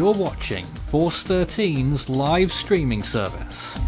You're watching Force 13's live streaming service.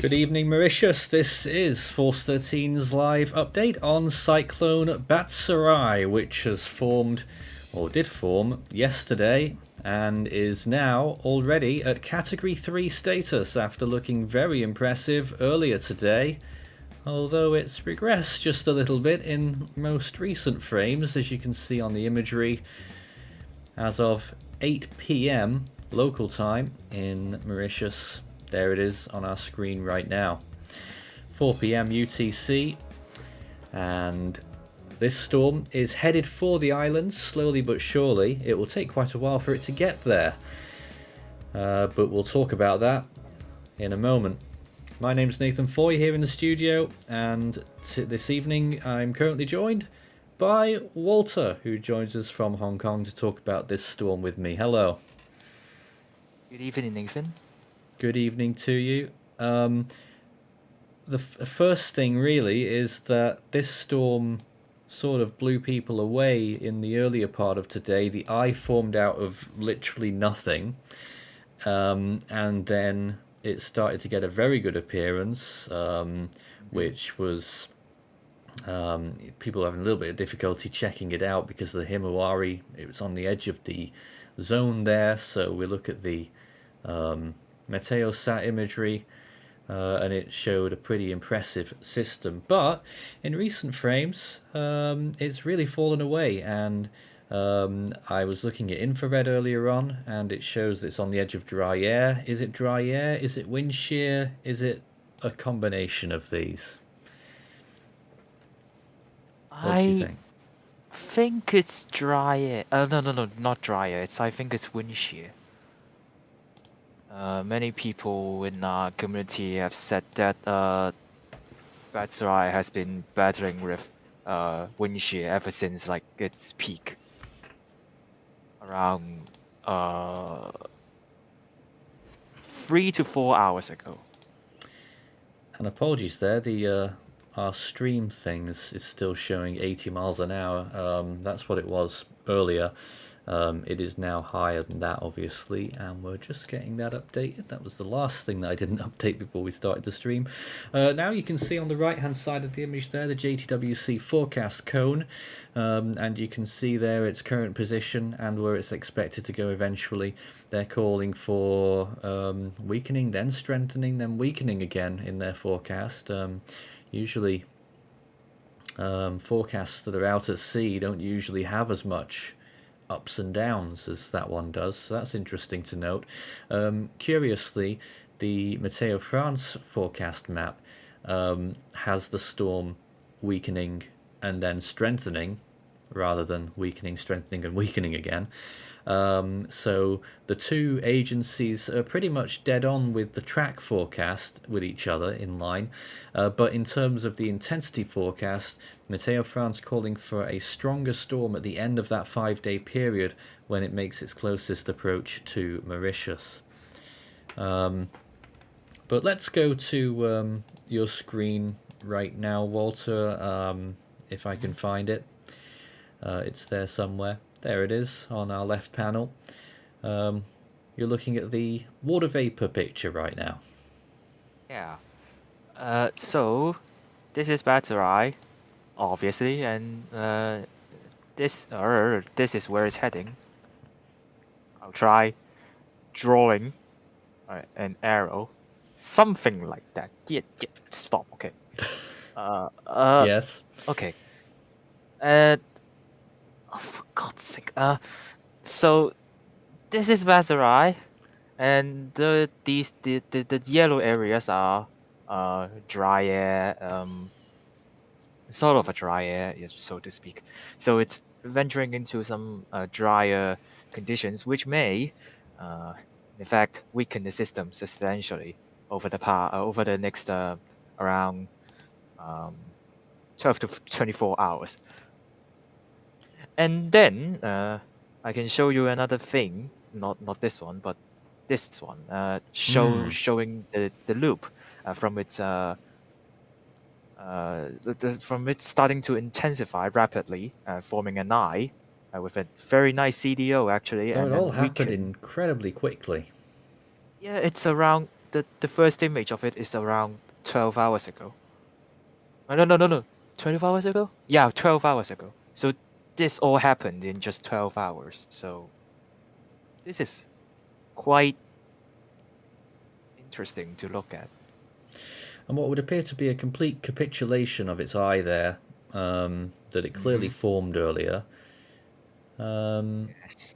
Good evening, Mauritius. This is Force 13's live update on Cyclone Batsirai, which has formed, or did form, yesterday and is now already at Category 3 status after looking very impressive earlier today, although it's regressed just a little bit in most recent frames, as you can see on the imagery, as of 8 p.m. local time in Mauritius. There it is on our screen right now. 4 p.m. UTC, and this storm is headed for the island slowly but surely. It will take quite a while for it to get there, but we'll talk about that in a moment. My name's Nathan Foy here in the studio, and this evening I'm currently joined by Walter, who joins us from Hong Kong to talk about this storm with me. Hello. Good evening, Nathan. Good evening to you. The first thing really is that this storm sort of blew people away in the earlier part of today. The eye formed out of literally nothing, and then it started to get a very good appearance, which was people having a little bit of difficulty checking it out because of the Himawari. It was on the edge of the zone there, so we look at the Meteosat imagery, and it showed a pretty impressive system. But in recent frames, it's really fallen away, and I was looking at infrared earlier on, and it shows that it's on the edge of dry air. Is it dry air? Is it wind shear? Is it a combination of these? What do you think? I think it's dry air. No, not dry air. I think it's wind shear. Many people in our community have said that Batsirai has been battling with wind shear ever since like its peak around 3 to 4 hours ago. And apologies there, the our stream thing is still showing 80 miles an hour. That's what it was earlier. It is now higher than that, obviously, and we're just getting that updated. That was the last thing that I didn't update before we started the stream. Now you can see on the right hand side of the image there the Jtwc forecast cone, and you can see there its current position and where it's expected to go eventually. They're calling for weakening, then strengthening, then weakening again in their forecast. Usually forecasts that are out at sea don't usually have as much ups and downs as that one does, so that's interesting to note. Curiously, the Meteo France forecast map has the storm weakening and then strengthening rather than weakening, strengthening and weakening again. So the two agencies are pretty much dead on with the track forecast with each other in line, but in terms of the intensity forecast, Meteo France calling for a stronger storm at the end of that 5-day period when it makes its closest approach to Mauritius. But let's go to your screen right now, Walter, if I can find it. It's there somewhere. There it is on our left panel. You're looking at the water vapor picture right now. Yeah. So this is Batsirai, obviously, and this is where it's heading. I'll try drawing an arrow, something like that. Yeah, stop. Okay. Yes. Okay. Oh, for God's sake. So this is Batsirai, and the yellow areas are dry air, sort of a dry air, yes, so to speak. So it's venturing into some drier conditions, which may, uh, in fact, weaken the system substantially over the next around um, 12 to 24 hours. And then I can show you another thing, not this one, but this one, Hmm. showing the loop from its from it starting to intensify rapidly, forming an eye with a very nice CDO actually, So it and all then happened weaken. incredibly quickly. Yeah, it's around the first image of it is around 12 hours ago. Oh, no, 12 hours ago? Yeah, 12 hours ago. So this all happened in just 12 hours. So this is quite interesting to look at. And what would appear to be a complete capitulation of its eye there, that it clearly Hmm. formed earlier. Yes.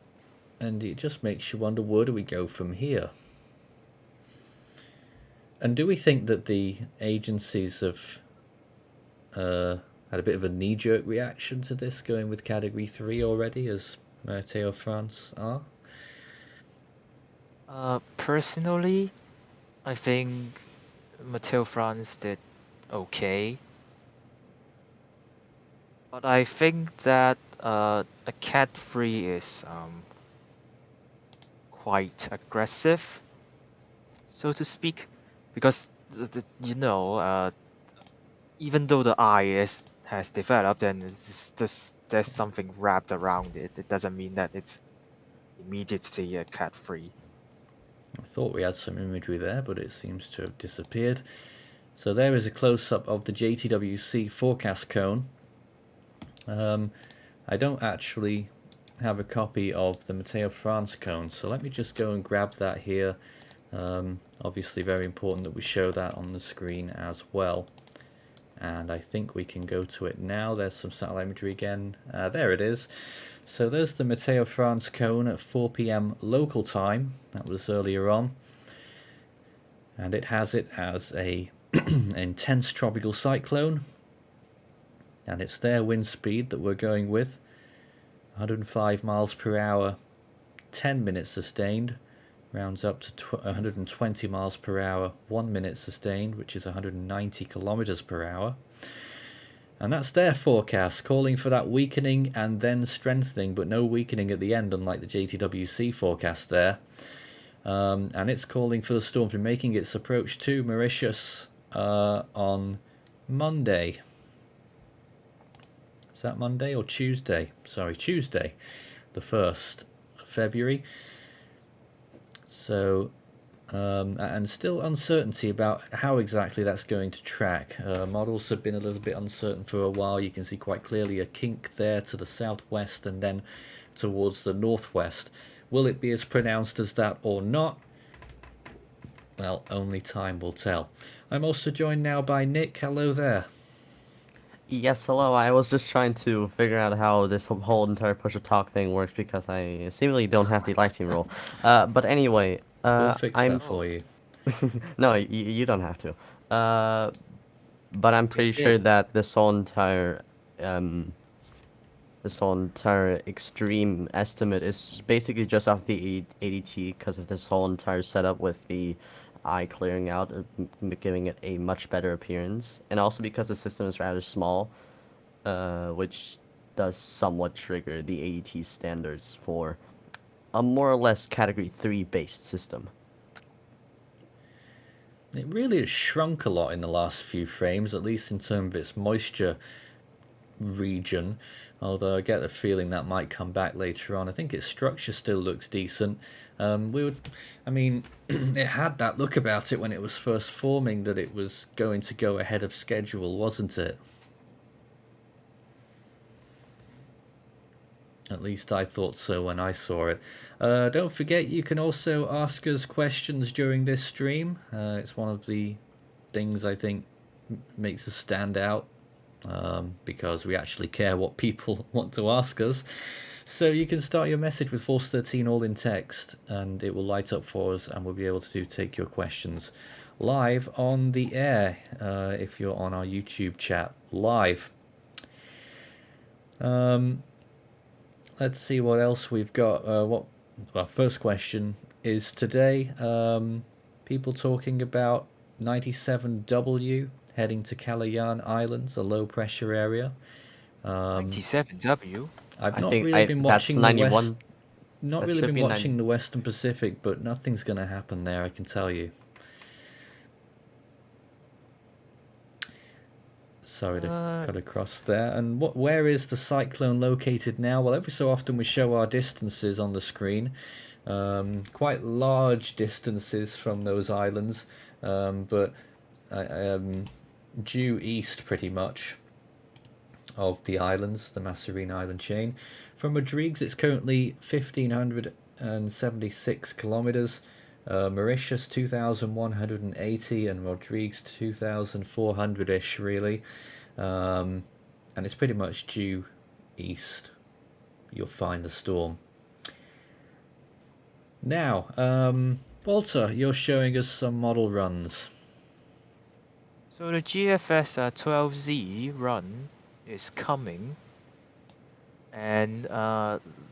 And it just makes you wonder, where do we go from here? And do we think that the agencies have had a bit of a knee-jerk reaction to this, going with Category 3 already, as Météo France are? Personally, I think Matteo France did okay, but I think that a cat free is quite aggressive, so to speak, because even though the eye is has developed and it's just there's something wrapped around it, it doesn't mean that it's immediately a cat free. I thought we had some imagery there, but it seems to have disappeared. So there is a close-up of the Jtwc forecast cone. I don't actually have a copy of the Matteo France cone, so let me just go and grab that here. Obviously very important that we show that on the screen as well. And I think we can go to it now. There's some satellite imagery again. There it is. So there's the Matteo France cone at 4 p.m. local time. That was earlier on. And it has it as a intense tropical cyclone. And it's their wind speed that we're going with. 105 miles per hour, 10 minutes sustained. Rounds up to 120 miles per hour, 1 minute sustained, which is 190 kilometers per hour. And that's their forecast, calling for that weakening and then strengthening, but no weakening at the end, unlike the Jtwc forecast there. And it's calling for the storm to be making its approach to Mauritius on Monday. Is that Monday or Tuesday? Sorry, Tuesday, the 1st of February. So, and still uncertainty about how exactly that's going to track. Models have been a little bit uncertain for a while. You can see quite clearly a kink there to the southwest and then towards the northwest. Will it be as pronounced as that or not? Well, only time will tell. I'm also joined now by Nick. Hello there. Yes, hello. I was just trying to figure out how this whole entire push-to-talk thing works because I seemingly don't have the live team role. But anyway, We'll fix I'm that for you. no, you don't have to. But I'm pretty Appreciate. sure that um, this whole entire extreme estimate is basically just off the ADT because of this whole entire setup with the eye clearing out, giving it a much better appearance, and also because the system is rather small, which does somewhat trigger the ADT standards for a more or less Category 3 based system. It really has shrunk a lot in the last few frames, at least in terms of its moisture region, although I get the feeling that might come back later on. I think its structure still looks decent. It had that look about it when it was first forming, that it was going to go ahead of schedule, wasn't it? At least I thought so when I saw it. Don't forget, you can also ask us questions during this stream. It's one of the things I think makes us stand out, because we actually care what people want to ask us. So you can start your message with Force 13 all in text, and it will light up for us, and we'll be able to take your questions live on the air if you're on our YouTube chat live. Let's see what else we've got. Well, first question is today. People talking about 97W heading to Calayan Islands, a low pressure area. 97W. I've I not think really been that's watching the west. 91. Not That really should been be watching the Western Pacific, but nothing's going to happen there, I can tell you. Sorry to cut across there. And where is the cyclone located now? Well, every so often we show our distances on the screen. Quite large distances from those islands, but due east pretty much of the islands, the Masserine Island chain. From Rodrigues, it's currently 1,576 kilometers. Mauritius 2,180 and Rodrigues 2,400-ish really, and it's pretty much due east. You'll find the storm. Now, Walter, you're showing us some model runs. So the GFS 12Z run is coming, and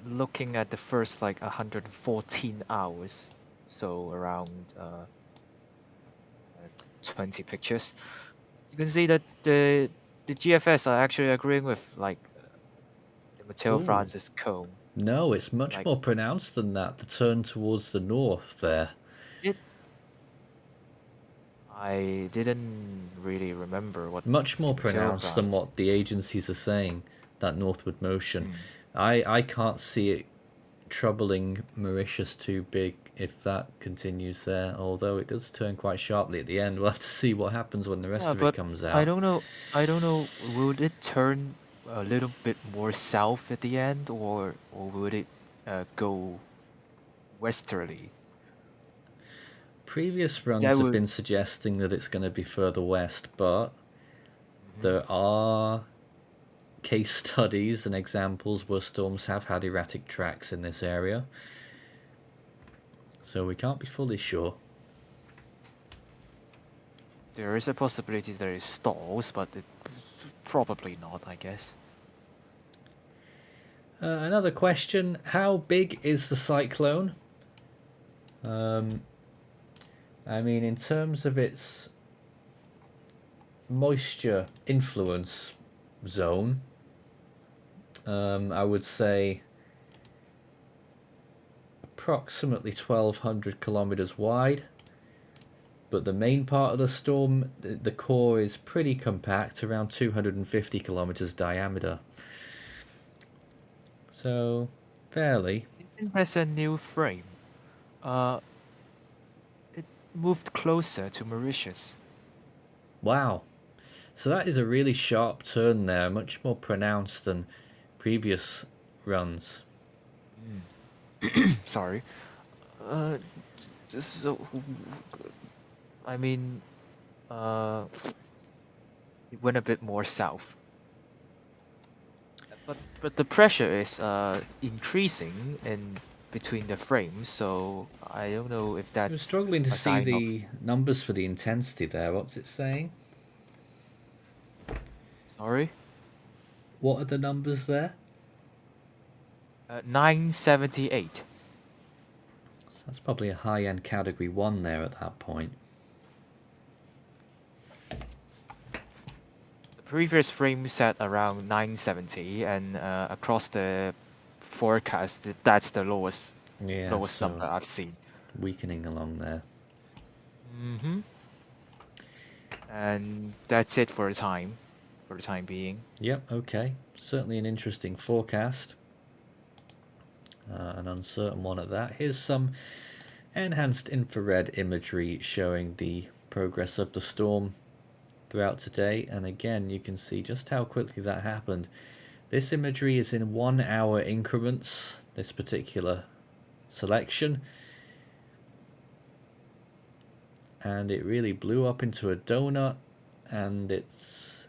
looking at the first like 114 hours, so around 20 pictures, you can see that the GFS are actually agreeing with like the Matteo Ooh. Francis cone. No, it's much Like- more pronounced than that. The turn towards the north there. I didn't really remember what. Much more Matteo pronounced than Francis. what the agencies are saying, that northward motion. I can't see it troubling Mauritius too big if that continues there, although it does turn quite sharply at the end. We'll have to see what happens when the rest of it comes out. I don't know. Would it turn a little bit more south at the end, or would it go westerly? Previous runs That have would- been suggesting that it's going to be further west, but there are case studies and examples where storms have had erratic tracks in this area. So we can't be fully sure. There is a possibility there is stalls, but probably not, I guess. Another question, how big is the cyclone? I mean, in terms of its moisture influence zone, I would say approximately 1,200 kilometers wide. But the main part of the storm, the core is pretty compact, around 250 kilometers diameter. So, fairly. I think there's a new frame. It moved closer to Mauritius. Wow. So that is a really sharp turn there, much more pronounced than previous runs. Sorry. Just so. I mean, it went a bit more south. But the pressure is increasing in between the frames, so I don't know if that's. I'm struggling to a see sign the numbers for the intensity there. What's it saying? Sorry. What are the numbers there? 978. So that's probably a high-end category 1 there at that point. The previous frame set around 970, and across the forecast, that's the lowest Yeah, lowest so number I've seen. weakening along there. And that's it for the time being. Yep, okay. Certainly an interesting forecast. An uncertain one at that. Here's some enhanced infrared imagery showing the progress of the storm throughout today. And again, you can see just how quickly that happened. This imagery is in 1 hour increments, this particular selection. And it really blew up into a donut, and it's,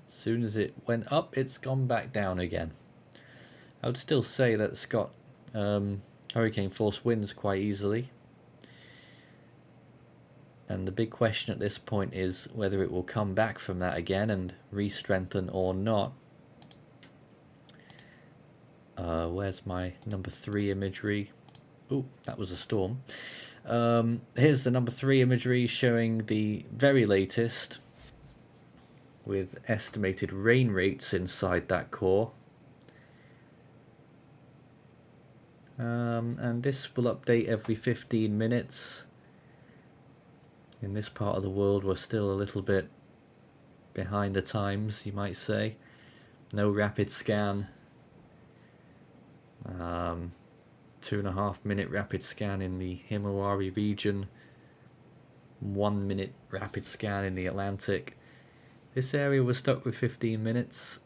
as soon as it went up, it's gone back down again. I would still say that it's got hurricane force winds quite easily. And the big question at this point is whether it will come back from that again and re-strengthen or not. Where's my number 3 imagery? Oh, that was a storm. Here's the number 3 imagery showing the very latest with estimated rain rates inside that core. And this will update every 15 minutes. In this part of the world, we're still a little bit behind the times, you might say. No rapid scan. 2.5 minute rapid scan in the Himawari region. 1 minute rapid scan in the Atlantic. This area was stuck with 15 minutes,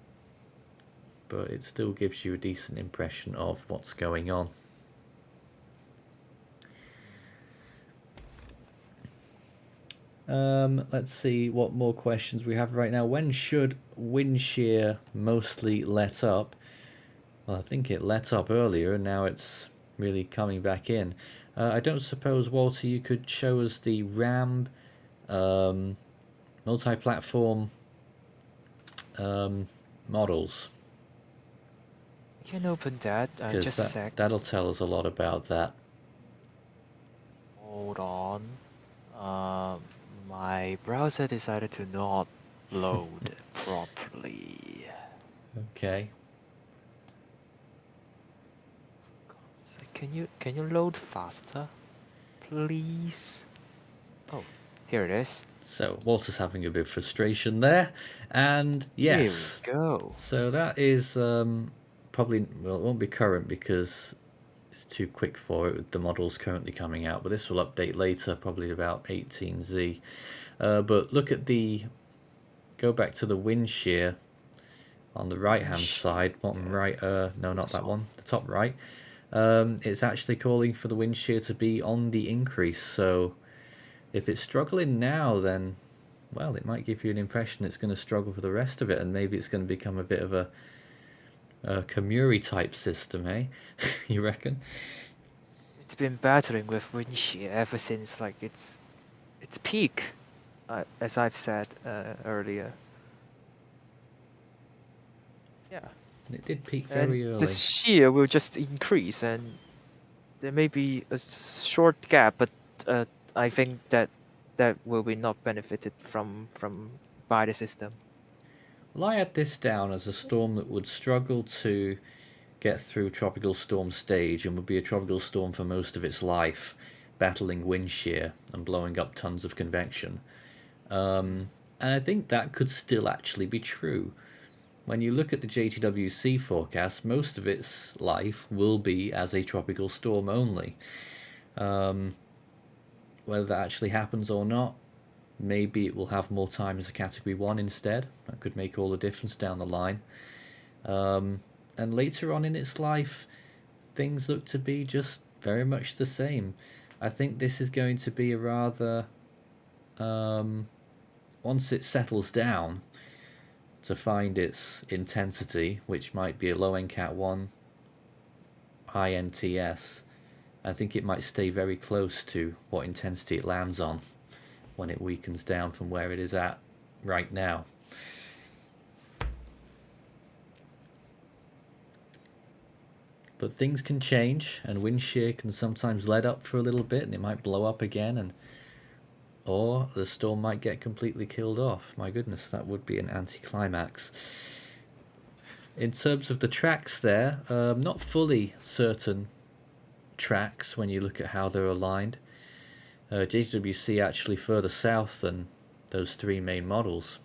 but it still gives you a decent impression of what's going on. Let's see what more questions we have right now. When should wind shear mostly let up? Well, I think it let up earlier and now it's really coming back in. I don't suppose, Walter, you could show us the RAM multi-platform models? You can open that. Just a sec. That'll tell us a lot about that. Hold on. My browser decided to not load properly. Okay. So can you load faster, please? Oh, here it is. So Walter's having a bit of frustration there, and yes. Here we go. So that is probably, well, it won't be current because it's too quick for it with the models currently coming out, but this will update later, probably about 18Z. But look at go back to the wind shear on the right hand side, bottom right, no, not that one, the top right. It's actually calling for the wind shear to be on the increase, so if it's struggling now, then, well, it might give you an impression it's going to struggle for the rest of it, and maybe it's going to become a bit of a Kamuri type system, eh? You reckon? It's been battling with wind shear ever since like its peak, as I've said earlier. Yeah. It did peak very early. The shear will just increase, and there may be a short gap, but I think that will be not benefited by the system. Well, I had this down as a storm that would struggle to get through tropical storm stage and would be a tropical storm for most of its life, battling wind shear and blowing up tons of convection. And I think that could still actually be true. When you look at the Jtwc forecast, most of its life will be as a tropical storm only. Whether that actually happens or not, maybe it will have more time as a Category 1 instead. That could make all the difference down the line. And later on in its life, things look to be just very much the same. I think this is going to be a rather... once it settles down to find its intensity, which might be a low NCAT 1, high NTS, I think it might stay very close to what intensity it lands on when it weakens down from where it is at right now. But things can change, and wind shear can sometimes let up for a little bit and it might blow up again, or the storm might get completely killed off. My goodness, that would be an anticlimax. In terms of the tracks there, not fully certain tracks when you look at how they're aligned. Jtwc actually further south than those three main models,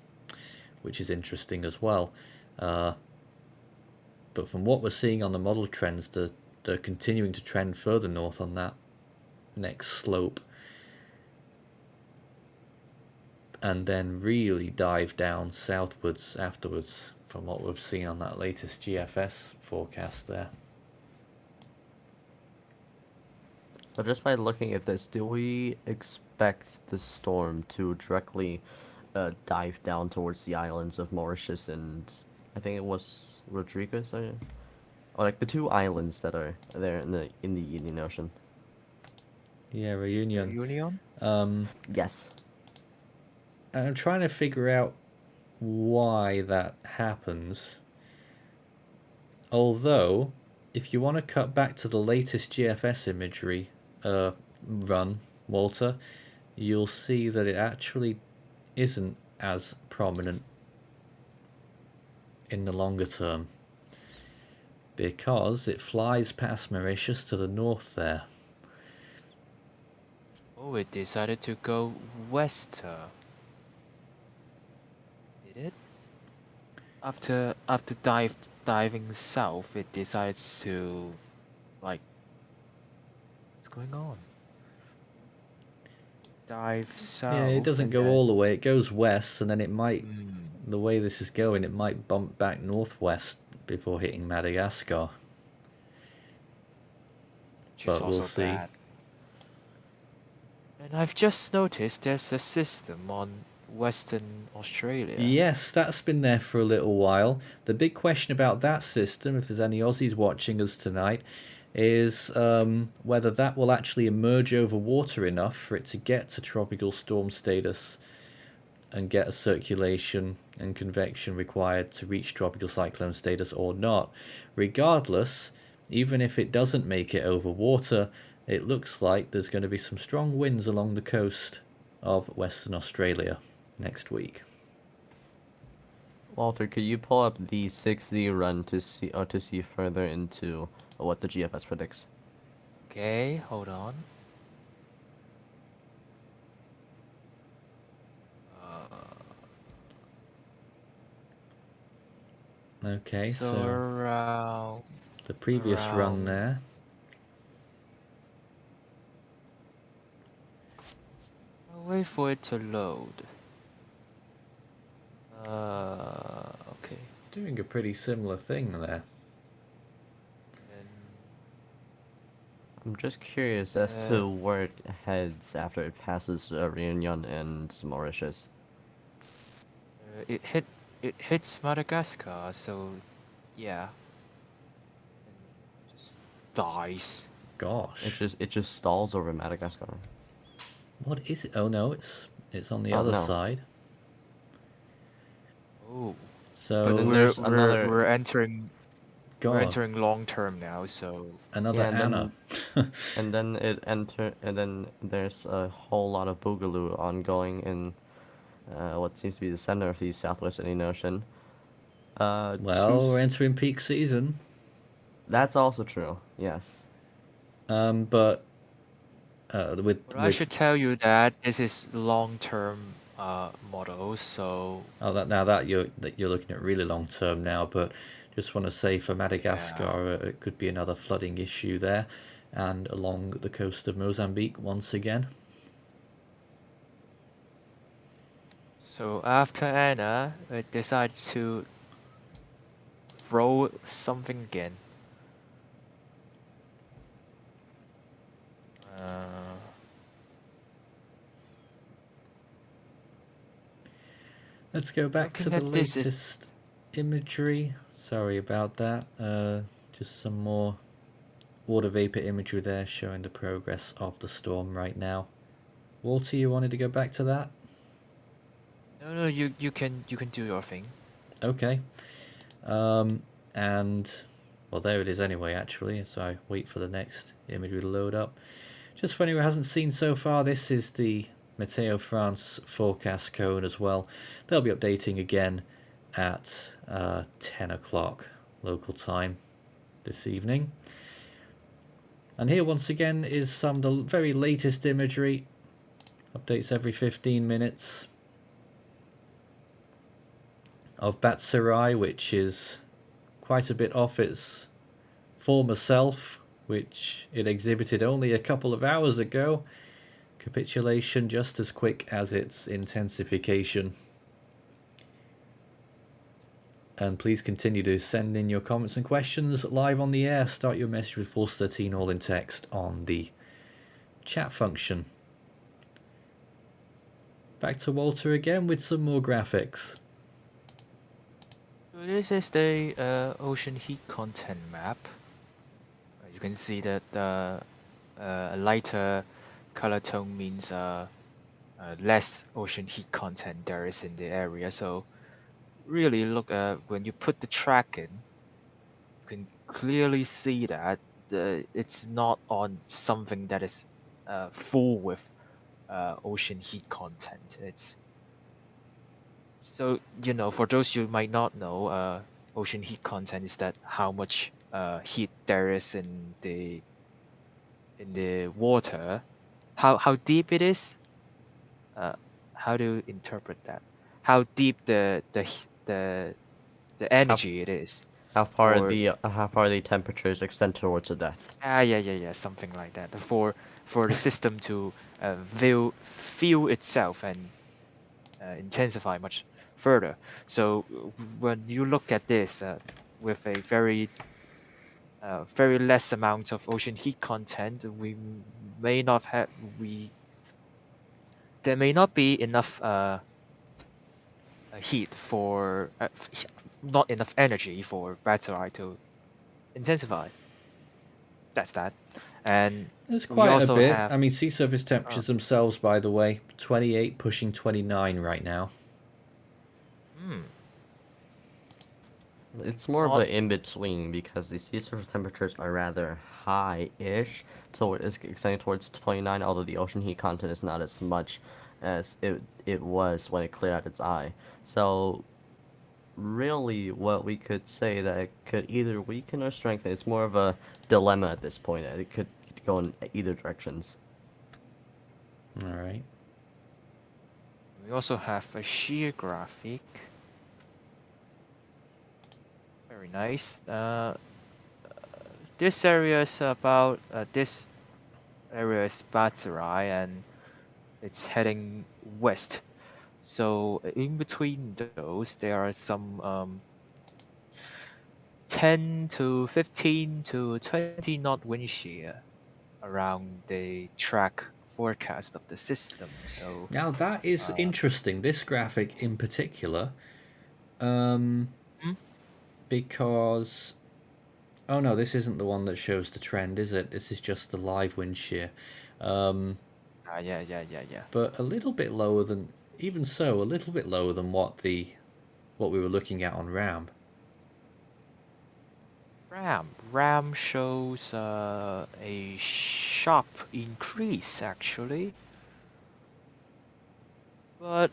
which is interesting as well. But from what we're seeing on the model trends, they're continuing to trend further north on that next slope, and then really dive down southwards afterwards, from what we've seen on that latest GFS forecast there. So just by looking at this, do we expect the storm to directly dive down towards the islands of Mauritius and I think it was Rodrigues, or like the two islands that are there in the Indian Ocean? Yeah, Reunion. Reunion? Yes. I'm trying to figure out why that happens. Although, if you want to cut back to the latest GFS imagery run, Walter, you'll see that it actually isn't as prominent in the longer term, because it flies past Mauritius to the north there. Oh, it decided to go west. Did it? After diving south, it decides to, like, what's going on? Dive south. Yeah, it doesn't and go then- all the way. It goes west, and then it might, Hmm, the way this is going, it might bump back northwest before hitting Madagascar. which is but we'll also see. bad. And I've just noticed there's a system on Western Australia. Yes, that's been there for a little while. The big question about that system, if there's any Aussies watching us tonight, is whether that will actually emerge over water enough for it to get to tropical storm status and get a circulation and convection required to reach tropical cyclone status or not. Regardless, even if it doesn't make it over water, it looks like there's going to be some strong winds along the coast of Western Australia next week. Walter, could you pull up the 6Z run to see further into what the GFS predicts? Okay, hold on. Okay, So so around the previous run around- there. I'll wait for it to load. Okay. Doing a pretty similar thing there. And I'm just curious as to where it heads after it passes Reunion and Mauritius. it hits Madagascar, so yeah. And just dies. Gosh, It just stalls over Madagascar. what is it? Oh no, it's on the Oh, other no. side. Oh. So But then We're, there's we're, another- we're entering go we're on. entering long term now, so Another Yeah, and Anna. And then there's a whole lot of boogaloo ongoing in what seems to be the center of the Southwest Indian Ocean. Well, we're entering peak season. That's also true. Yes. But with I should tell you that this is long term model, so that you're looking at really long term now. But just want to say for Madagascar, it could be another flooding issue there, and along the coast of Mozambique once again. so after Anna, it decided to throw something again. Let's go back to Looking the at this, latest imagery. Sorry about that. Just some more water vapor imagery there showing the progress of the storm right now. Walter, you wanted to go back to that? No, you can do your thing. Okay. And well, there it is anyway, actually. So I wait for the next imagery to load up. Just for anyone who hasn't seen so far, this is the Meteo France forecast cone as well. They'll be updating again at 10 o'clock local time this evening. And here once again is some of the very latest imagery. Updates every 15 minutes of Batsirai, which is quite a bit off its former self, which it exhibited only a couple of hours ago. Capitulation just as quick as its intensification. And please continue to send in your comments and questions live on the air. Start your message with Force 13 all in text on the chat function. Back to Walter again with some more graphics. So this is the ocean heat content map. You can see that a lighter color tone means less ocean heat content there is in the area. So really look when you put the track in, you can clearly see that it's not on something that is full with ocean heat content. It's so for those you might not know, ocean heat content is that how much heat there is in the water, how deep it is. Uh, how do you interpret that? How deep the How energy it is for how far the temperatures extend towards the depth. yeah, something like that. For the system to feel itself and intensify much further. So when you look at this with a very less amount of ocean heat content, may not have we there may not be enough heat for not enough energy for Batsirai to intensify. That's that. And There's we quite a also bit. have I mean, sea surface uh, temperatures themselves, by the way, 28 pushing 29 right now. hmm, It's more of not an in-between because the sea surface temperatures are rather high-ish, so it's extending towards 29, although the ocean heat content is not as much as it was when it cleared out its eye. So really what we could say that it could either weaken or strengthen. It's more of a dilemma at this point. It could go in either directions. All right. we also have a shear graphic. Very nice. This area is about this area is Batsirai and it's heading west. So in between those, there are some 10 to 15 to 20 knot wind shear around the track forecast of the system. So Now that is uh, interesting. This graphic in particular, um, hmm? because oh no, this isn't the one that shows the trend, is it? This is just the live wind shear. Um, Yeah. but a little bit lower than, even so, a little bit lower than what we were looking at on RAM. RAM shows a sharp increase actually, but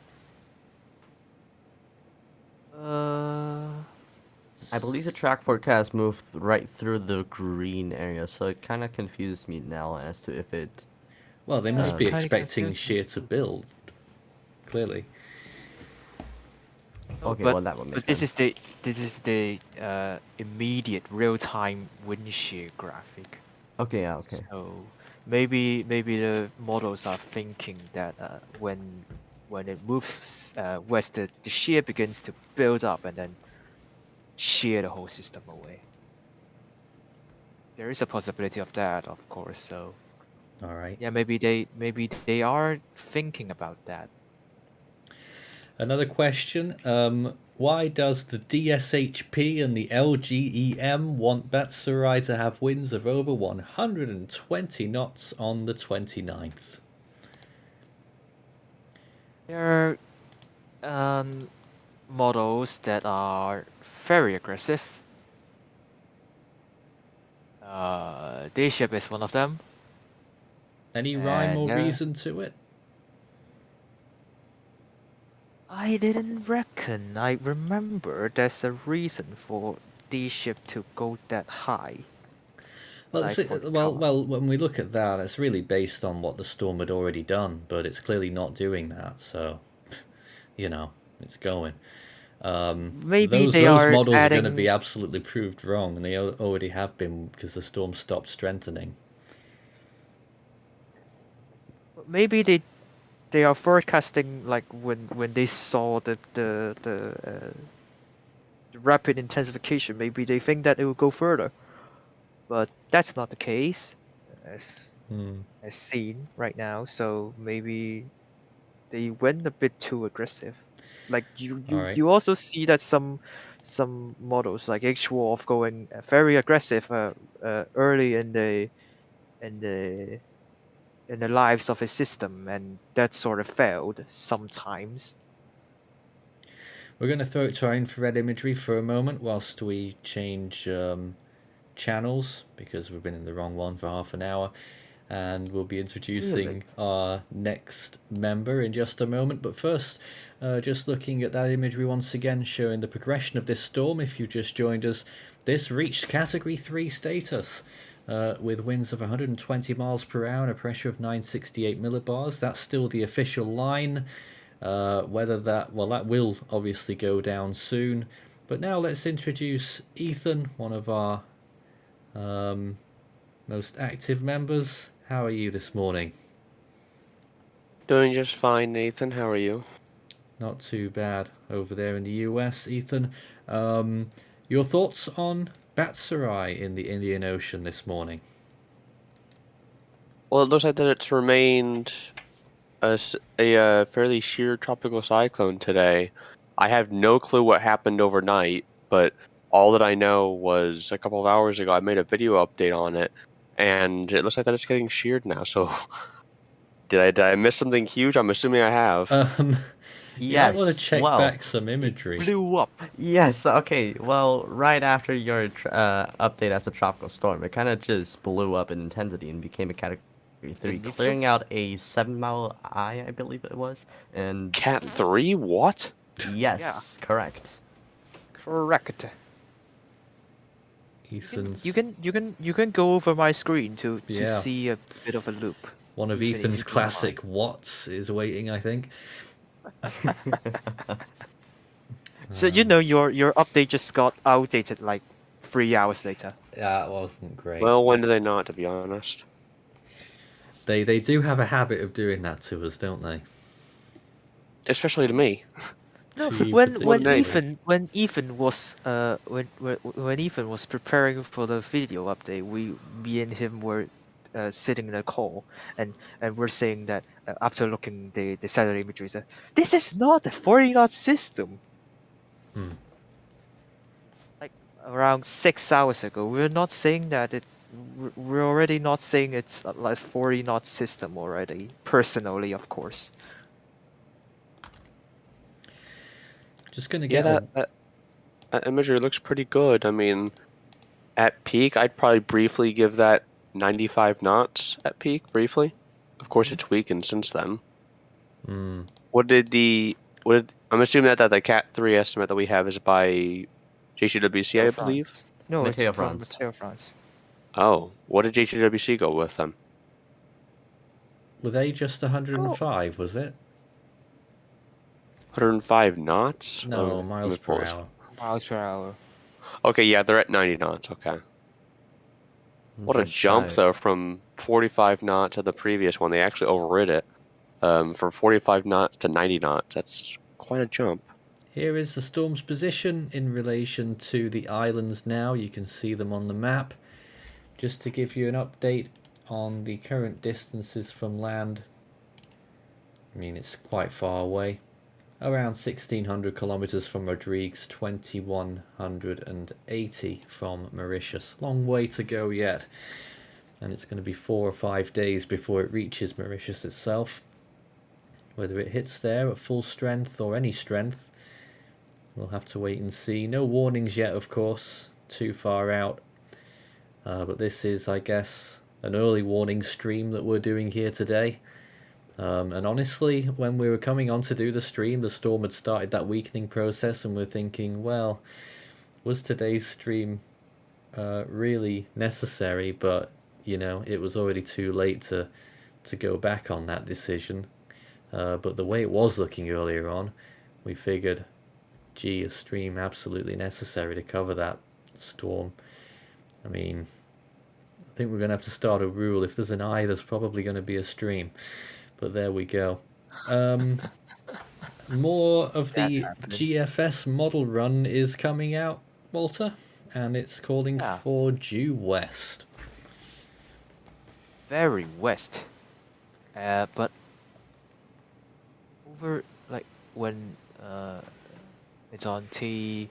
uh, I believe the track forecast moved right through the green area, so it kind of confuses me now as to if it. Well, they yeah, must it be kind of expecting confused me shear to too. build, clearly. No, Okay, well that would make but this is sense. the immediate real time wind shear graphic. Okay, yeah, okay. So maybe the models are thinking that when it moves west, the shear begins to build up and then shear the whole system away. There is a possibility of that, of course. So All right. yeah, maybe they are thinking about that. Another question. Why does the DSHP and the LGEM want Batsirai to have winds of over 120 knots on the 29th? There are models that are very aggressive. D-ship is one of them, Any rhyme and or yeah, reason to it? I didn't reckon. I remember there's a reason for D-ship to go that high, but Well, I forgot. well, when we look at that, it's really based on what the storm had already done, but it's clearly not doing that. So, you know, it's going. Maybe Those they those are models are going to be adding. absolutely proved wrong, and they already have been because the storm stopped strengthening. Maybe they are forecasting like when they saw the rapid intensification. Maybe they think that it will go further, but that's not the case, as Hmm. as seen right now. So maybe they went a bit too aggressive. Like you All you right. you also see that some models like H-Wolf going very aggressive early in the in the lives of a system, and that sort of failed sometimes. We're going to throw it to our infrared imagery for a moment whilst we change channels because we've been in the wrong one for half an hour. And we'll be introducing our next member in just a moment. But first, just looking at that imagery once again, showing the progression of this storm. If you just joined us, this reached Category 3 status with winds of 120 miles per hour and a pressure of 968 millibars. That's still the official line. Whether that will obviously go down soon. But now let's introduce Ethan, one of our most active members. How are you this morning? Doing just fine, Nathan. How are you? Not too bad over there in the US, Ethan. Your thoughts on Batsirai in the Indian Ocean this morning? Well, it looks like that it's remained a fairly sheer tropical cyclone today. I have no clue what happened overnight, but all that I know was a couple of hours ago I made a video update on it, and it looks like that it's getting sheared now. So, did I miss something huge? I'm assuming I have. Yeah, I want to check back some imagery. Blew up. Yes, okay. Well, right after your update as a tropical storm, it kind of just blew up in intensity and became a Category 3, clearing out a 7-mile eye, I believe it was. And Cat 3? What? yes, correct. Correct. Ethan's You can go over my screen to Yeah. see a bit of a loop. one of Ethan, if Ethan's you don't classic what's is waiting, I think. So your update just got outdated like 3 hours later. Yeah, it wasn't great. Well, when do they not, to be honest? They do have a habit of doing that to us, don't they? Especially to me. No, To you when particularly. when Ethan was when Ethan was preparing for the video update, me and him were sitting in a call, and we're saying that after looking the satellite imagery, that this is not a 40 knot system. Like around 6 hours ago, we're not saying that we're already not saying it's like 40 knot system already. Personally, of course. Just gonna Yeah, get that imagery looks pretty good. I mean, at peak, I'd probably briefly give that 95 knots at peak, briefly. Of course, it's weakened since then. I'm assuming that the Cat 3 estimate that we have is by JTWC, I believe. No, Mateo it's from France. Mateo France. Oh, what did JTWC go with then? Were they just 105, was it? 105 knots? No, Oh, miles let me pull per this hour. Miles per hour. Okay, yeah, they're at 90 knots, okay. What a Just jump, shy. though, from 45 knots to the previous one. They actually overrid it. From 45 knots to 90 knots. That's quite a jump. Here is the storm's position in relation to the islands now. You can see them on the map. Just to give you an update on the current distances from land. I mean, it's quite far away. Around 1,600 kilometers from Rodrigues, 2,180 from Mauritius. Long way to go yet. And it's going to be 4 or 5 days before it reaches Mauritius itself. Whether it hits there at full strength or any strength, we'll have to wait and see. No warnings yet, of course, too far out. But this is, I guess, an early warning stream that we're doing here today. And honestly, when we were coming on to do the stream, the storm had started that weakening process, and we're thinking, well, was today's stream really necessary? But, you know, it was already too late to go back on that decision. But the way it was looking earlier on, we figured, gee, a stream absolutely necessary to cover that storm. I mean, I think we're going to have to start a rule. If there's an eye, there's probably going to be a stream. But there we go. More of the GFS model run is coming out, Walter, and it's calling for due west. Very west. But over like when it's on T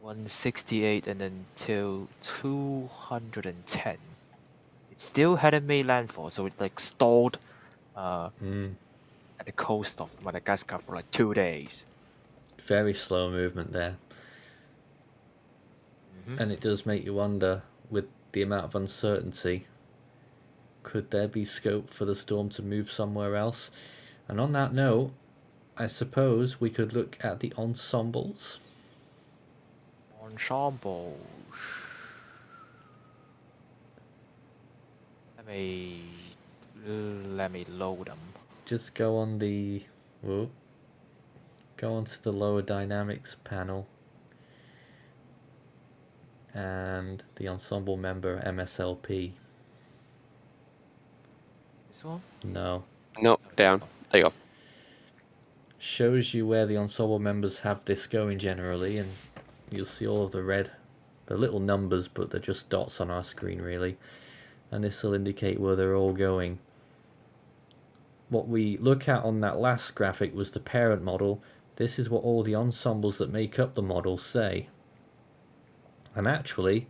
168 and then till 210. It still hadn't made landfall, so it like stalled at the coast of Madagascar for like 2 days. Very slow movement there. And it does make you wonder, with the amount of uncertainty, could there be scope for the storm to move somewhere else? And on that note, I suppose we could look at the ensembles. Ensemble. Let me load them. Just go on the... Whoa. Go onto the lower dynamics panel. And the ensemble member MSLP. This one? No. Nope, down. There you go. Shows you where the ensemble members have this going generally, and you'll see all of the red, the little numbers, but they're just dots on our screen really, and this will indicate where they're all going. What we look at on that last graphic was the parent model. This is what all the ensembles that make up the model say, and actually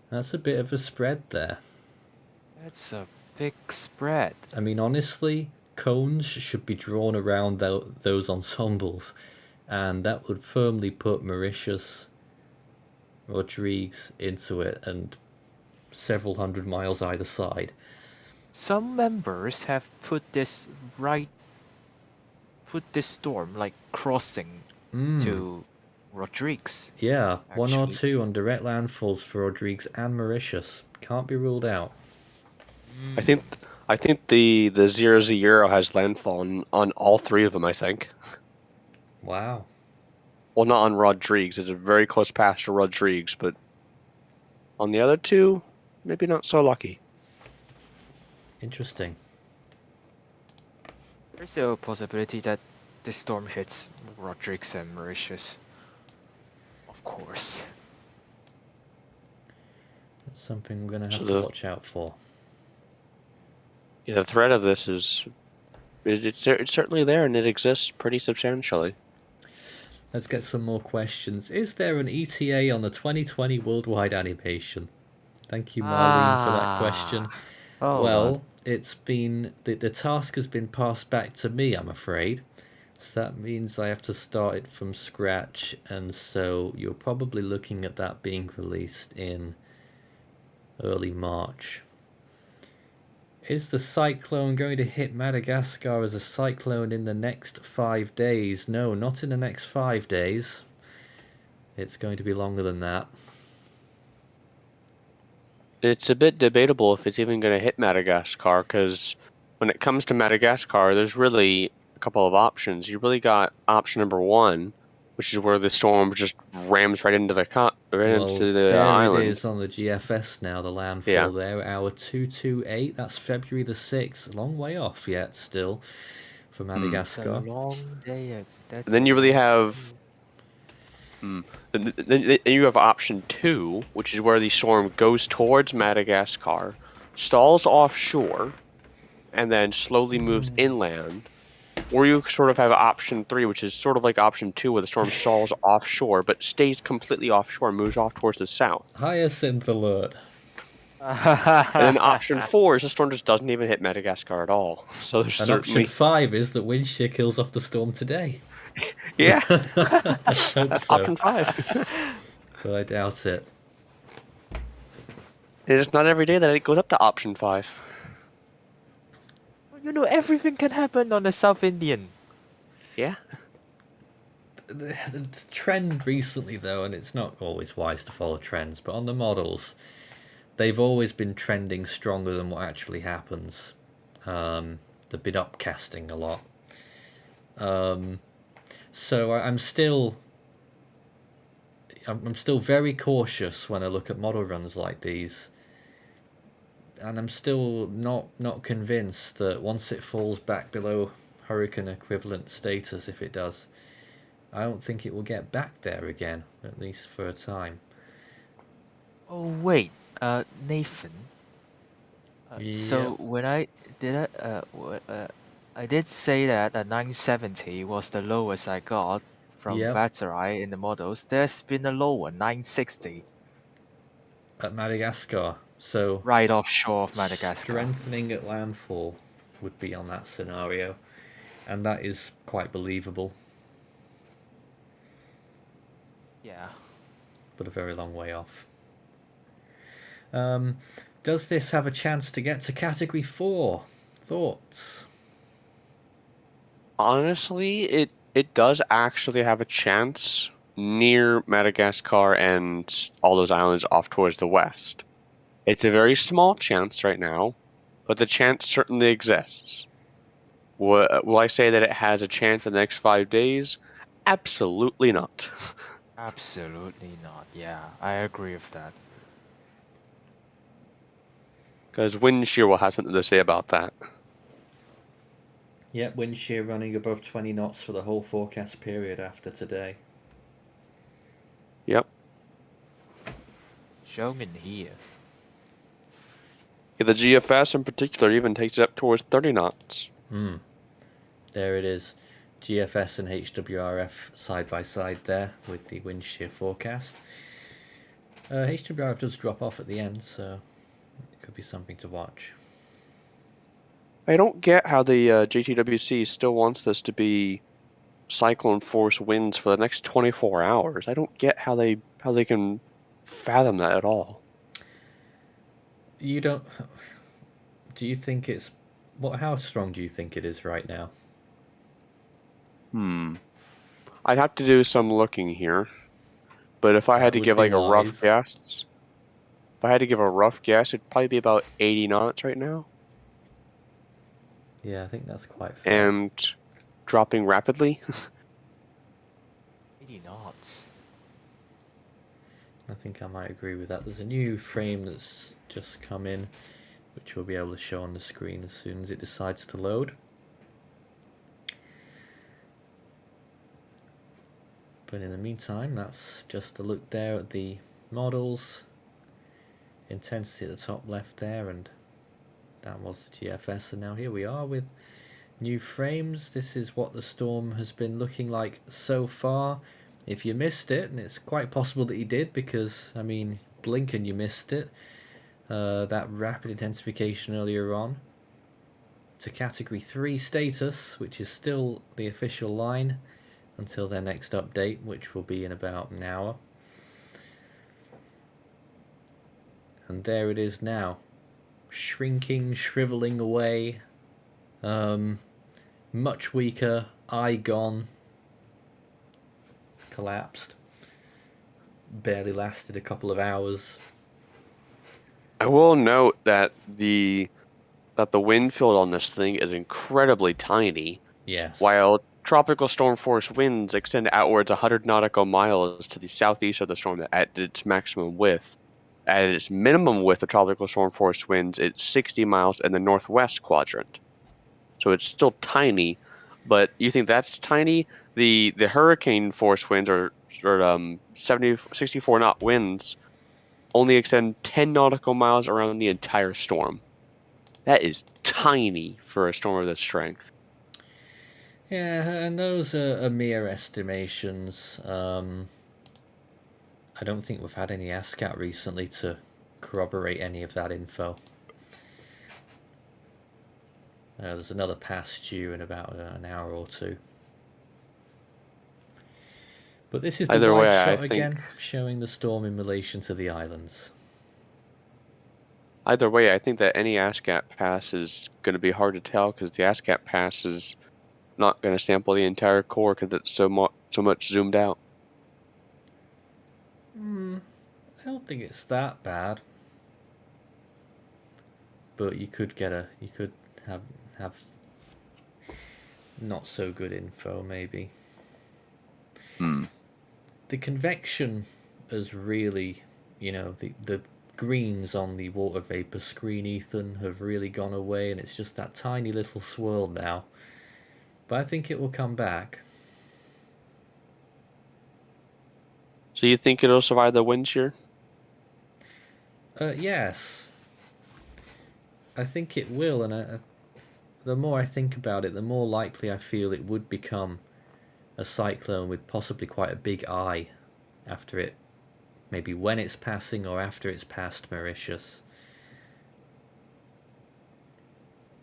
that's a bit of a spread there. That's a big spread. I mean, honestly, cones should be drawn around those ensembles, and that would firmly put Mauritius, Rodrigues into it, and several hundred miles either side. Some members have put this storm like crossing to Rodrigues. Yeah, one or Actually. two on direct landfalls for Rodrigues and Mauritius. Can't be ruled out. I think the 0 has landfall on all three of them, I think. Wow. Well, not on Rodrigues. It's a very close pass to Rodrigues, but on the other two, maybe not so lucky. Interesting. There's a possibility that the storm hits Rodrigues and Mauritius. Of course. That's something we're going to have So to watch out for. Yeah, the threat of this it's certainly there, and it exists pretty substantially. Let's get some more questions. Is there an ETA on the 2020 worldwide animation? Thank you, Marlene, for that question. Oh, Well, it's been the task has been passed back to me, I'm afraid. So that means I have to start it from scratch, and so you're probably looking at that being released in early March. Is the cyclone going to hit Madagascar as a cyclone in the next 5 days? No, not in the next 5 days. It's going to be longer than that. It's a bit debatable if it's even going to hit Madagascar, because when it comes to Madagascar, there's really a couple of options. You really got option number one, which is where the storm just rams right into the There island. it is on the GFS now, the landfall there, hour 228. That's February the 6th. Long way off yet still for It's a Madagascar. long day. Then you really have then you have option two, which is where the storm goes towards Madagascar, stalls offshore, and then slowly moves inland. Or you sort of have option three, which is sort of like option two, where the storm stalls offshore, but stays completely offshore and moves off towards the south. Hyacinth alert. And then option four is the storm just doesn't even hit Madagascar at all. So there's And certainly... option 5 is that wind shear kills off the storm today. Yeah, Let's hope that's so, option 5. but I doubt it. It's not every day that it goes up to option 5. You know, everything can happen on the South Indian. Yeah. The trend recently, though, and it's not always wise to follow trends, but on the models, they've always been trending stronger than what actually happens. They've been upcasting a lot. So I'm still very cautious when I look at model runs like these, and I'm still not convinced that once it falls back below hurricane equivalent status, if it does, I don't think it will get back there again, at least for a time. Oh wait, Nathan. So when I did say that a 970 was the lowest I got from Batsirai in the models. There's been a lower 960 at Madagascar. So right offshore of Madagascar. Strengthening at landfall would be on that scenario, and that is quite believable. Yeah. but a very long way off. Does this have a chance to get to Category 4? Thoughts? Honestly, it does actually have a chance near Madagascar and all those islands off towards the west. It's a very small chance right now, but the chance certainly exists. Will I say that it has a chance in the next 5 days? Absolutely not. Absolutely not. Yeah, I agree with that. Because wind shear will have something to say about that. Yep, wind shear running above 20 knots for the whole forecast period after today. Yep. Shown in here. Yeah, the GFS in particular even takes it up towards 30 knots. There it is. GFS and HWRF side by side there with the wind shear forecast. HWRF does drop off at the end, so it could be something to watch. I don't get how the Jtwc still wants this to be cyclone force winds for the next 24 hours. I don't get how they can fathom that at all. You don't... Do you think it's... How strong do you think it is right now? I'd have to do some looking here. But if I had to give like a rough guess, it'd probably be about 80 knots right now. Yeah, I think that's quite fair. And dropping rapidly. 80 knots. I think I might agree with that. There's a new frame that's just come in, which we'll be able to show on the screen as soon as it decides to load. But in the meantime, that's just a look there at the models. Intensity at the top left there, and that was the GFS. And now here we are with new frames. This is what the storm has been looking like so far. If you missed it, and it's quite possible that you did, because, I mean, blink and you missed it, that rapid intensification earlier on to Category 3 status, which is still the official line until their next update, which will be in about an hour. And there it is now, shrinking, shriveling away, much weaker, eye gone, collapsed, barely lasted a couple of hours. I will note that the wind field on this thing is incredibly tiny. Yes. While tropical storm force winds extend outwards 100 nautical miles to the southeast of the storm at its maximum width. At its minimum width of tropical storm force winds, it's 60 miles in the northwest quadrant. So it's still tiny, but you think that's tiny? The hurricane force winds or 64 knot winds only extend 10 nautical miles around the entire storm. That is tiny for a storm of this strength. Yeah, and those are mere estimations. I don't think we've had any ASCAT recently to corroborate any of that info. There's another pass due in about an hour or two. But this is the Either wide way, shot I again, think... showing the storm in relation to the islands. Either way, I think that any ASCAT pass is going to be hard to tell because the ASCAT pass is not going to sample the entire core because it's so much zoomed out. I don't think it's that bad. But you could have not so good info maybe. The convection is really, the greens on the water vapor screen, Ethan, have really gone away, and it's just that tiny little swirl now. But I think it will come back. So you think it'll survive the wind shear? Yes. I think it will, and the more I think about it, the more likely I feel it would become a cyclone with possibly quite a big eye after it, maybe when it's passing or after it's passed Mauritius.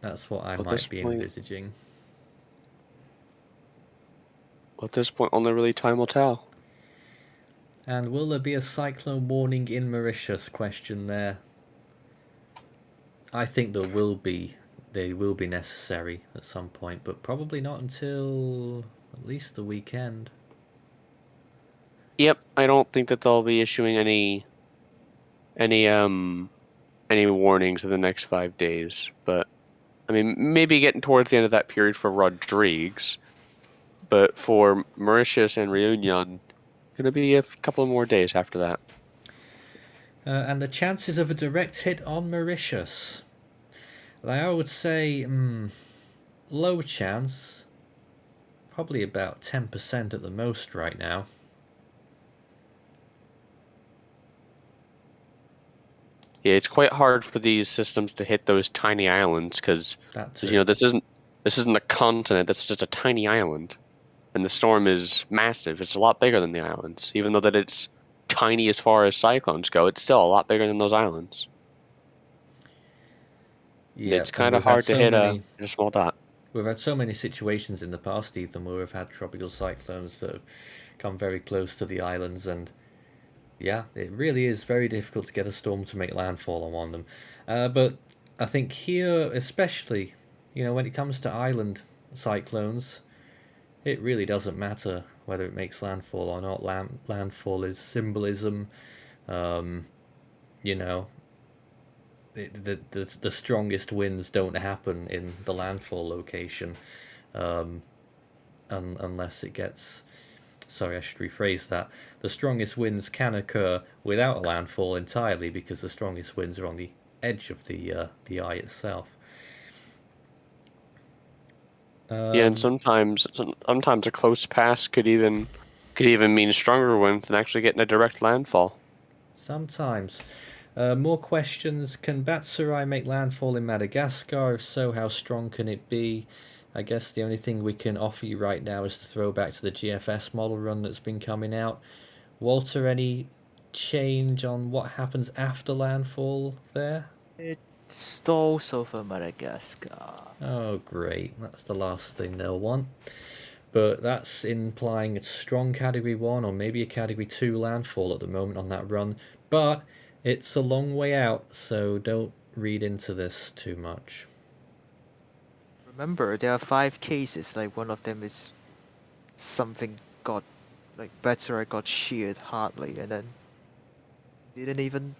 That's what I might be envisaging. At this point, only really time will tell. And will there be a cyclone warning in Mauritius? Question there. I think there will be. They will be necessary at some point, but probably not until at least the weekend. Yep, I don't think that they'll be issuing any warnings in the next 5 days. But I mean, maybe getting towards the end of that period for Rodrigues, but for Mauritius and Reunion, gonna be a couple more days after that. And the chances of a direct hit on Mauritius. I would say low chance, probably about 10% at the most right now. Yeah, it's quite hard for these systems to hit those tiny islands because this isn't a continent. This is just a tiny island, and the storm is massive. It's a lot bigger than the islands, even though that it's tiny as far as cyclones go. It's still a lot bigger than those islands. Yeah, it's kind of hard to hit a small dot. We've had so many situations in the past, Ethan, where we've had tropical cyclones that have come very close to the islands, and yeah, it really is very difficult to get a storm to make landfall on one of them. But I think here, especially, when it comes to island cyclones, it really doesn't matter whether it makes landfall or not. Landfall is symbolism. The strongest winds don't happen in the landfall location unless it gets... Sorry, I should rephrase that. The strongest winds can occur without a landfall entirely because the strongest winds are on the edge of the eye itself. And sometimes a close pass could even mean stronger winds than actually getting a direct landfall. Sometimes. More questions. Can Batsirai make landfall in Madagascar? If so, how strong can it be? I guess the only thing we can offer you right now is to throw back to the GFS model run that's been coming out. Walter, any change on what happens after landfall there? It stalls over Madagascar. Oh, great. That's the last thing they'll want. But that's implying a strong Category 1 or maybe a Category 2 landfall at the moment on that run. But it's a long way out, so don't read into this too much. Remember, there are 5 cases. Like, one of them is something Batsirai got sheared hardly and then didn't even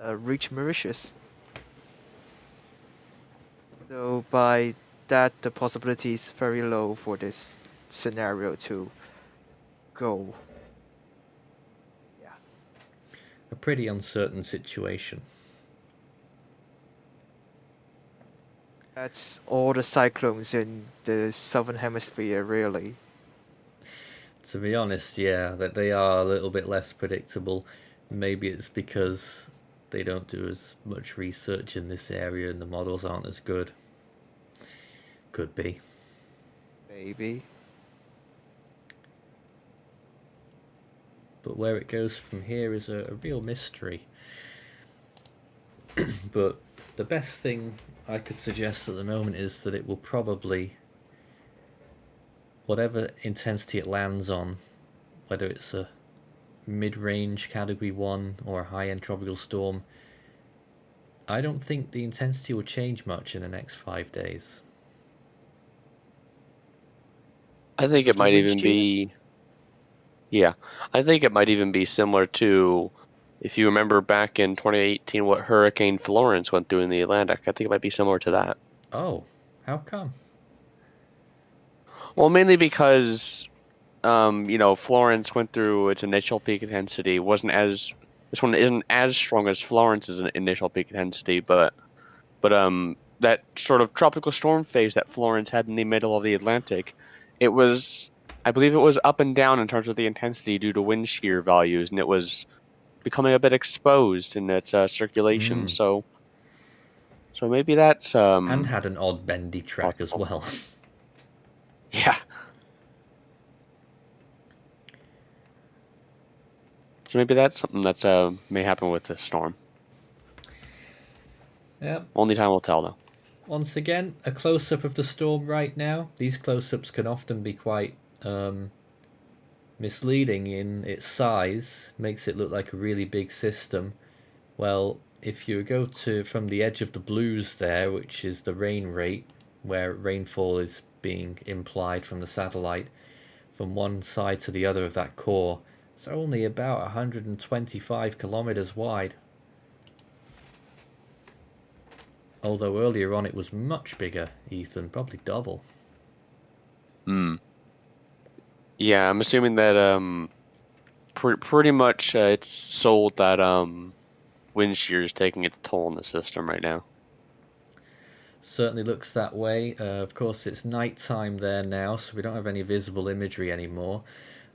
reach Mauritius. So by that, the possibility is very low for this scenario to go. Yeah. A pretty uncertain situation. That's all the cyclones in the southern hemisphere, really. To be honest, yeah, that they are a little bit less predictable. Maybe it's because they don't do as much research in this area and the models aren't as good. Could be. Maybe. But where it goes from here is a real mystery. But the best thing I could suggest at the moment is that it will probably, whatever intensity it lands on, whether it's a mid-range Category 1 or a high-end tropical storm, I don't think the intensity will change much in the next 5 days. I think it might even be... Yeah, I think it might even be similar to, if you remember back in 2018, what Hurricane Florence went through in the Atlantic. I think it might be similar to that. Oh, how come? Well, mainly because, Florence went through its initial peak intensity. This one isn't as strong as Florence's initial peak intensity, but that sort of tropical storm phase that Florence had in the middle of the Atlantic, I believe it was up and down in terms of the intensity due to wind shear values, and it was becoming a bit exposed in its circulation. So maybe that's and had an odd bendy track as well. Yeah. So maybe that's something that's may happen with this storm. Yep. Only time will tell, though. Once again, a close-up of the storm right now. These close-ups can often be quite misleading in its size, makes it look like a really big system. Well, if you go to from the edge of the blues there, which is the rain rate, where rainfall is being implied from the satellite, from one side to the other of that core, it's only about 125 kilometers wide. Although earlier on it was much bigger, Ethan, probably double. Yeah, I'm assuming that pretty much it's sold that wind shear is taking its toll on the system right now. Certainly looks that way. Of course, it's night time there now, so we don't have any visible imagery anymore.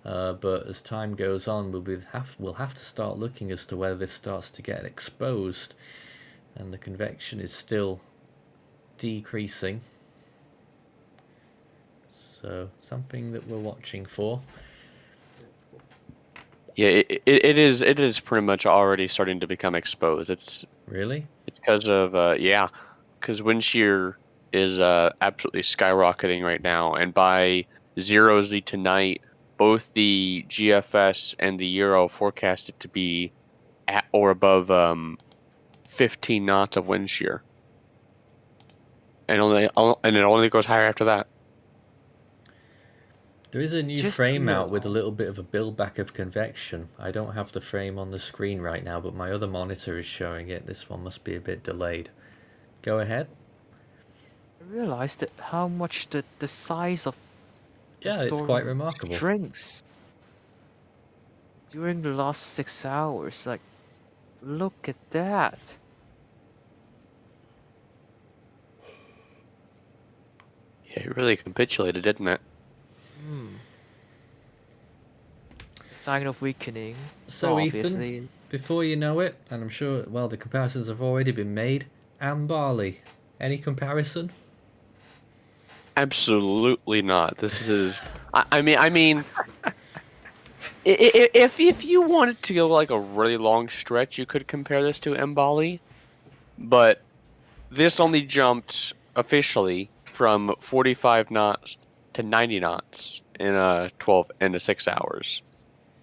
But as time goes on, we'll have to start looking as to whether this starts to get exposed, and the convection is still decreasing. So something that we're watching for. Yeah, it is pretty much already starting to become exposed. It's Really? because of because wind shear is absolutely skyrocketing right now, and by 0Z tonight, both the GFS and the Euro forecast it to be at or above 15 knots of wind shear, and it only goes higher after that. There is a new Just frame real- out with a little bit of a build back of convection. I don't have the frame on the screen right now, but my other monitor is showing it. This one must be a bit delayed. Go ahead. I realized that how much the size of the Yeah, it's storm quite remarkable. shrinks during the last 6 hours. Like, look at that. Yeah, it really capitulated, didn't it? Sign of weakening. So, obviously. Ethan, before you know it, and I'm sure, well, the comparisons have already been made, and barley. Any comparison? Absolutely not. This is. I mean, if you wanted to go like a really long stretch, you could compare this to Mbali, but this only jumped officially from 45 knots to 90 knots in 6 hours.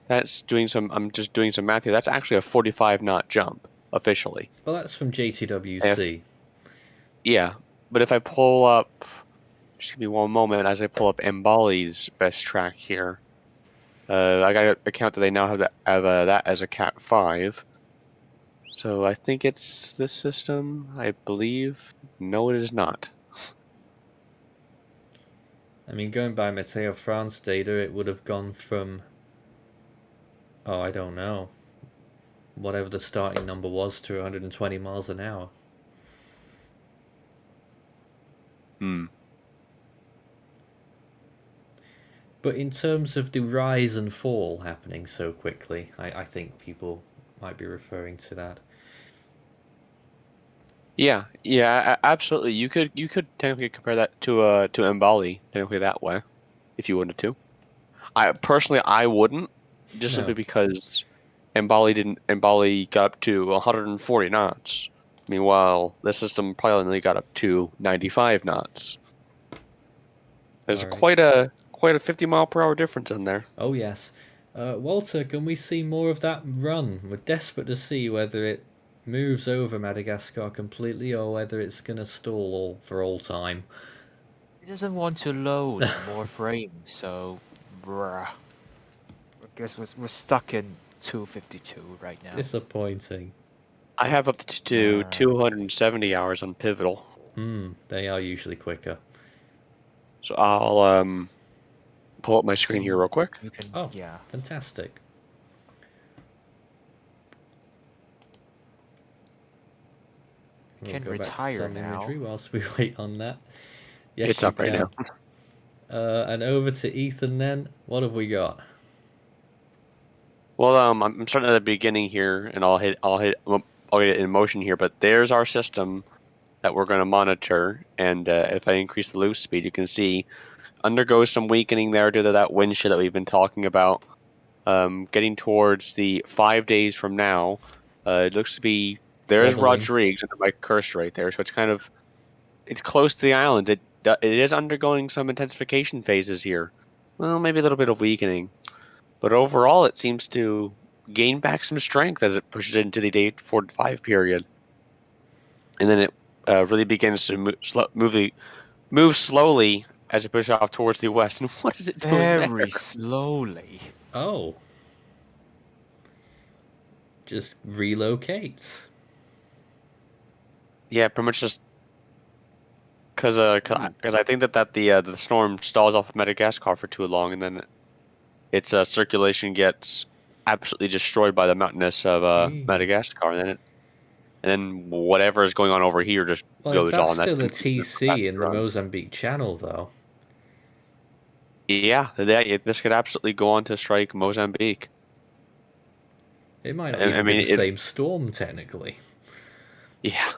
That's doing some. I'm just doing some math here. That's actually a 45 knot jump officially. Well, that's from Jtwc. Yeah, but if I pull up, just give me one moment as I pull up Mbali's best track here. I got an account that they now have that as a Cat 5. So I think it's this system. I believe. No, it is not. I mean, going by Meteo France data, it would have gone from, oh, I don't know, whatever the starting number was, to 120 miles an hour. But in terms of the rise and fall happening so quickly, I think people might be referring to that. Yeah, absolutely. You could technically compare that to Mbali technically that way, if you wanted to. I wouldn't, just No. simply because Mbali got up to 140 knots. Meanwhile, this system probably only got up to 95 knots. There's Alright. quite a 50 mile per hour difference in there. Oh yes. Walter, can we see more of that run? We're desperate to see whether it moves over Madagascar completely or whether it's going to stall for all time. It doesn't want to load more frames, so bruh. I guess we're stuck in 252 right now. Disappointing. I have up to 270 hours on Pivotal. They are usually quicker. So I'll pull up my screen here real quick. You can, Oh, yeah. fantastic. You can We'll go back to retire some now. imagery whilst we wait on that. Yes, It's you up right can. now. And over to Ethan then. What have we got? Well, I'm starting at the beginning here, and I'll get it in motion here. But there's our system that we're going to monitor, and if I increase the loose speed, you can see undergoes some weakening there due to that wind shear that we've been talking about. Getting towards the 5 days from now, it looks to be there's Wobbling. Rodrigues under my cursor right there, so it's close to the island. It is undergoing some intensification phases here. Well, maybe a little bit of weakening. But overall, it seems to gain back some strength as it pushes into the day 4 to 5 period. And then it really begins to move slowly as it pushes off towards the west. And what is it doing there? Very slowly. Oh. Just relocates. Yeah, pretty much just because I think that the storm stalls off Madagascar for too long, and then its circulation gets absolutely destroyed by the mountainous of Madagascar, and then whatever is going on over here just goes If that's on. still a That's TC in the Mozambique Channel, though. Yeah, this could absolutely go on to strike Mozambique. It might not even be the same storm, technically. Yeah.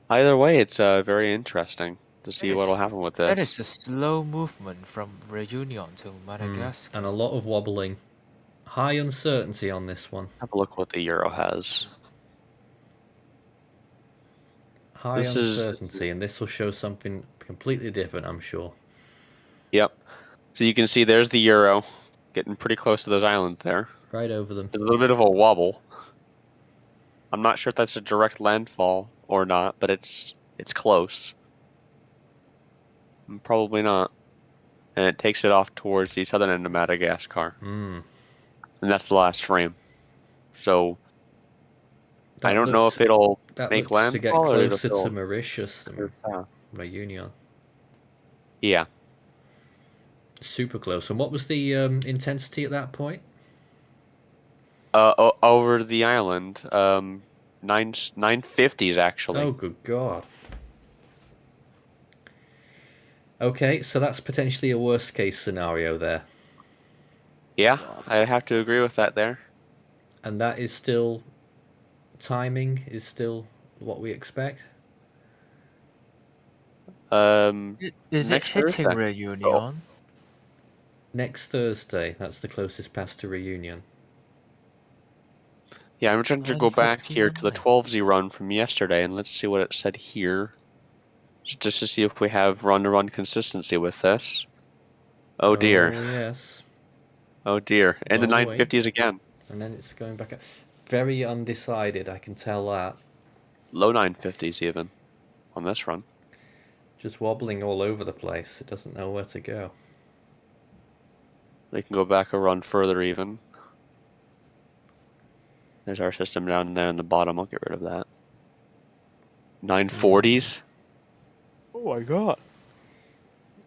Either way, it's very interesting to see what will happen with this. That is a slow movement from Reunion to Madagascar. And a lot of wobbling. High uncertainty on this one. Have a look what the Euro has. High uncertainty, and this will show something completely different, I'm sure. Yep. So you can see there's the Euro, getting pretty close to those islands there. Right over them. There's a little bit of a wobble. I'm not sure if that's a direct landfall or not, but it's close. Probably not. And it takes it off towards the southern end of Madagascar. And that's the last frame. So I don't know if it'll make landfall to get closer to Mauritius than Reunion. Yeah. Super close. And what was the intensity at that point? Over the island, 950s actually. Oh, good God. Okay, so that's potentially a worst case scenario there. Yeah, I have to agree with that there. And that is still, timing is still what we expect? Is it hitting Reunion? Oh. Next Thursday, that's the closest pass to Reunion. Yeah, I'm trying to go back here to the 12Z run from yesterday, and let's see what it said here. Just to see if we have run-to-run consistency with this. Oh dear. Oh, yes. Oh dear. And the 950s again. And then it's going back up. Very undecided, I can tell that. Low 950s even on this run. Just wobbling all over the place. It doesn't know where to go. They can go back a run further even. There's our system down there in the bottom. I'll get rid of that. 940s. Oh my God.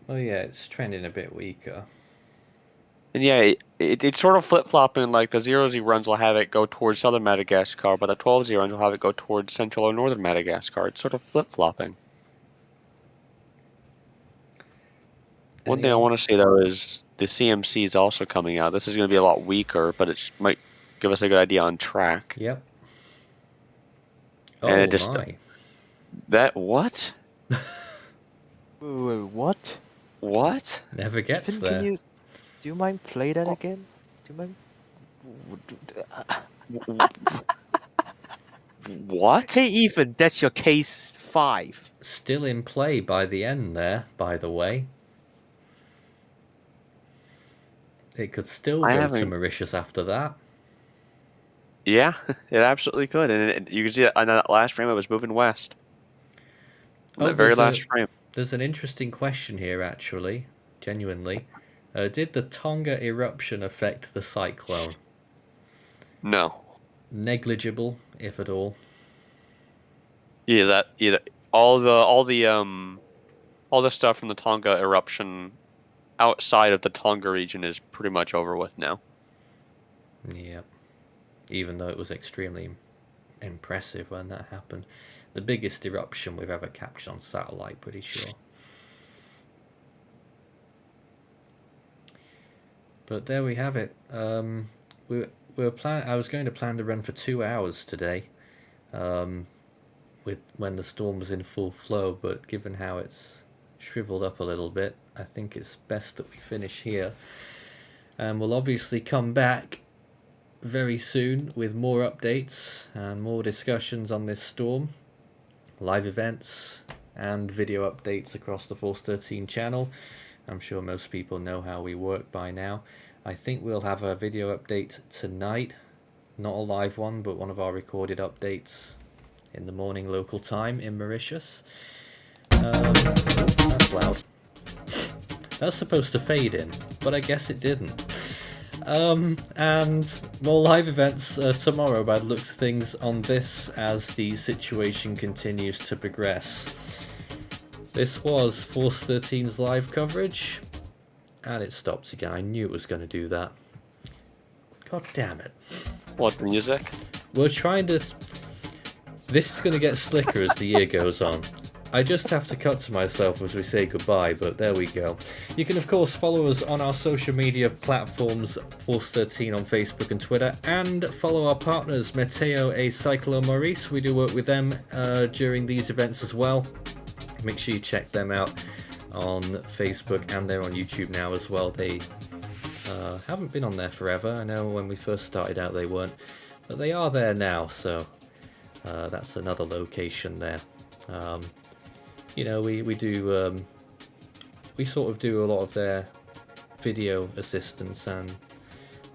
Oh yeah, it's trending a bit weaker. And yeah, it's sort of flip-flopping, like the 0Z runs will have it go towards southern Madagascar, but the 12Z runs will have it go towards central or northern Madagascar. It's sort of flip-flopping. One thing I want to say, though, is the CMC is also coming out. This is going to be a lot weaker, but it might give us a good idea on track. Yep. And it just, my. That, what? Wait, what? What? Never gets Ethan, there. do you mind play that again? Do you mind? What? Hey, Ethan, that's your case 5. Still in play by the end there, by the way. It could still go to Mauritius after that. Yeah, it absolutely could. And you can see that on that last frame, it was moving west. On that very last frame. There's an interesting question here, actually. Genuinely. Did the Tonga eruption affect the cyclone? No. Negligible, if at all. Yeah, all the stuff from the Tonga eruption outside of the Tonga region is pretty much over with now. Yeah. Even though it was extremely impressive when that happened. The biggest eruption we've ever captured on satellite, pretty sure. But there we have it. I was going to plan to run for 2 hours today, when the storm was in full flow. But given how it's shriveled up a little bit, I think it's best that we finish here. And we'll obviously come back very soon with more updates and more discussions on this storm, live events and video updates across the Force 13 channel. I'm sure most people know how we work by now. I think we'll have a video update tonight. Not a live one, but one of our recorded updates in the morning local time in Mauritius. That's loud. That's supposed to fade in, but I guess it didn't. And more live events tomorrow by the looks of things on this as the situation continues to progress. This was Force 13's live coverage, and it stopped again. I knew it was going to do that. God damn it. What, the music? We're trying to... This is going to get slicker as the year goes on. I just have to cut to myself as we say goodbye, but there we go. You can of course follow us on our social media platforms, Force 13 on Facebook and Twitter, and follow our partners, Meteo et Cyclone Maurice. We do work with them during these events as well. Make sure you check them out on Facebook, and they're on YouTube now as well. They haven't been on there forever. I know when we first started out they weren't, but they are there now, so that's another location there. You know, we do we sort of do a lot of their video assistance, and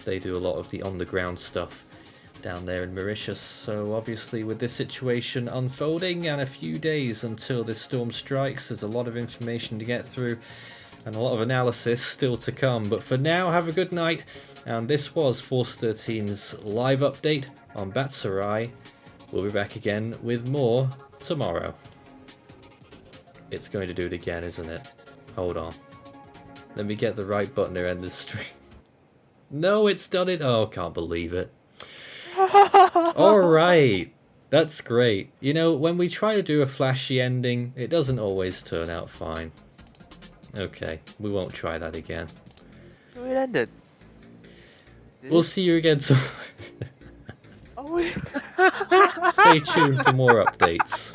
they do a lot of the on the ground stuff down there in Mauritius. So obviously with this situation unfolding and a few days until this storm strikes, there's a lot of information to get through and a lot of analysis still to come. But for now, have a good night, and this was Force 13's live update on Batsirai. We'll be back again with more tomorrow. It's going to do it again, isn't it? Hold on. Let me get the right button to end the stream. No, it's done it. Oh, can't believe it. Alright. That's great. You know, when we try to do a flashy ending, it doesn't always turn out fine. Okay, we won't try that again. So it ended. We'll see you again tomorrow. Oh, Stay tuned for more updates.